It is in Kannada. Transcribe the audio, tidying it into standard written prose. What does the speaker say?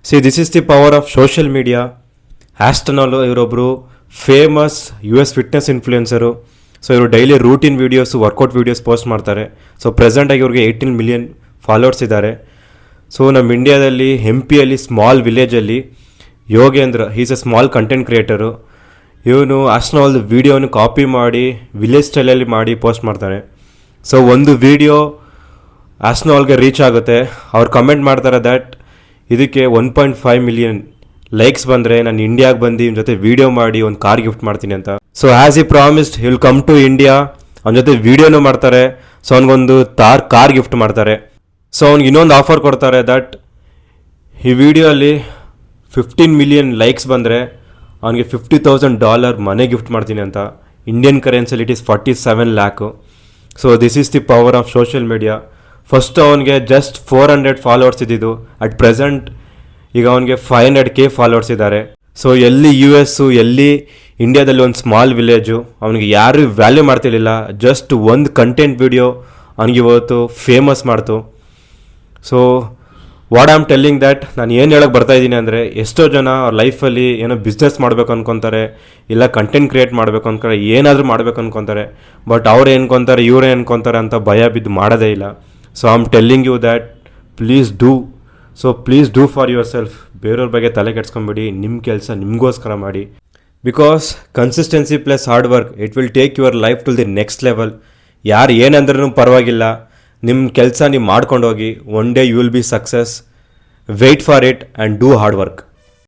C this is the power of social media. ಆಸ್ಟನಾಲು ಇವರೊಬ್ಬರು famous US fitness influencer. So ಇವರು daily routine videos workout videos post ಮಾಡ್ತಾರೆ. ಸೊ ಪ್ರೆಸೆಂಟಾಗಿ ಇವ್ರಿಗೆ 18 ಮಿಲಿಯನ್ ಫಾಲೋವರ್ಸ್ ಇದ್ದಾರೆ. ಸೊ ನಮ್ಮ ಇಂಡಿಯಾದಲ್ಲಿ MP ಸ್ಮಾಲ್ ವಿಲೇಜಲ್ಲಿ Yogendra is a small content creator. ಇವನು ಆಸ್ಟನಾಲ್ ವೀಡಿಯೋನ ಕಾಪಿ ಮಾಡಿ ವಿಲೇಜ್ ಸ್ಟೈಲಲ್ಲಿ ಮಾಡಿ ಪೋಸ್ಟ್ ಮಾಡ್ತಾನೆ. ಸೊ ಒಂದು ವೀಡಿಯೋ ಆಸ್ಟನಾಲ್ಗೆ ರೀಚ್ ಆಗುತ್ತೆ. ಅವ್ರು ಕಮೆಂಟ್ ಮಾಡ್ತಾರೆ ದ್ಯಾಟ್ ಇದಕ್ಕೆ 1.5 ಮಿಲಿಯನ್ ಲೈಕ್ಸ್ ಬಂದರೆ ನಾನು ಇಂಡಿಯಾಗೆ ಬಂದು ಇವನ ಜೊತೆ ವೀಡಿಯೋ ಮಾಡಿ ಒಂದು ಕಾರ್ ಗಿಫ್ಟ್ ಮಾಡ್ತೀನಿ ಅಂತ. So as he promised he will come to India. ಅವನ ಜೊತೆ ವೀಡಿಯೋನೂ ಮಾಡ್ತಾರೆ. ಸೊ ಅವ್ನಿಗೊಂದು ಕಾರ್ ಗಿಫ್ಟ್ ಮಾಡ್ತಾರೆ. ಸೊ ಅವ್ನಿಗೆ ಇನ್ನೊಂದು ಆಫರ್ ಕೊಡ್ತಾರೆ ದಟ್ ಈ ವಿಡಿಯೋಲ್ಲಿ 15 ಮಿಲಿಯನ್ ಲೈಕ್ಸ್ ಬಂದರೆ ಅವನಿಗೆ $50,000 ಮನೆ ಗಿಫ್ಟ್ ಮಾಡ್ತೀನಿ ಅಂತ. ಇಂಡಿಯನ್ ಕರೆನ್ಸಿಲಿ it is 47 lakh. So this is the power of social media. First ಅವನಿಗೆ ಜಸ್ಟ್ 400 ಫಾಲೋವರ್ಸ್ ಇದ್ದಿದ್ದು. ಅಟ್ ಪ್ರೆಸೆಂಟ್ ಈಗ ಅವನಿಗೆ 500K ಫಾಲೋವರ್ಸ್ ಇದ್ದಾರೆ. ಸೊ ಎಲ್ಲಿ US ಎಲ್ಲಿ ಇಂಡಿಯಾದಲ್ಲಿ ಒಂದು ಸ್ಮಾಲ್ ವಿಲೇಜು ಅವನಿಗೆ ಯಾರೂ ವ್ಯಾಲ್ಯೂ ಮಾಡ್ತಿರ್ಲಿಲ್ಲ. ಜಸ್ಟ್ ಒಂದು ಕಂಟೆಂಟ್ ವಿಡಿಯೋ ಅವನಿಗೆ ಇವತ್ತು ಫೇಮಸ್ ಮಾಡ್ತು. So what I am telling that ನಾನು ಏನು ಹೇಳೋಕ್ಕೆ ಬರ್ತಾಯಿದ್ದೀನಿ ಅಂದರೆ, ಎಷ್ಟೋ ಜನ ಅವ್ರ ಲೈಫಲ್ಲಿ ಏನೋ ಬಿಸ್ನೆಸ್ ಮಾಡಬೇಕು ಅಂದ್ಕೊತಾರೆ, ಇಲ್ಲ ಕಂಟೆಂಟ್ ಕ್ರಿಯೇಟ್ ಮಾಡಬೇಕು ಅಂದ್ಕೊಂತಾರೆ, ಏನಾದರೂ ಮಾಡಬೇಕು ಅಂದ್ಕೊತಾರೆ. ಬಟ್ ಅವ್ರು ಏನ್ಕೊತಾರೆ ಇವರೇ ಅನ್ಕೊತಾರೆ ಅಂತ ಭಯ ಬಿದ್ದು ಮಾಡೋದೇ ಇಲ್ಲ. So I am telling you that please do. So please do for yourself. ಬೇರೆಯವ್ರ ಬಗ್ಗೆ ತಲೆ ಕೆಡ್ಸ್ಕೊಂಬೇಡಿ. ನಿಮ್ಮ ಕೆಲಸ ನಿಮಗೋಸ್ಕರ ಮಾಡಿ. Because consistency plus hard work it will take your life to the next level. ಯಾರು ಏನಂದ್ರೂ ಪರವಾಗಿಲ್ಲ, ನಿಮ್ಮ ಕೆಲಸ ನೀವು ಮಾಡ್ಕೊಂಡು ಹೋಗಿ. One day you will be success. Wait for it and do hard work.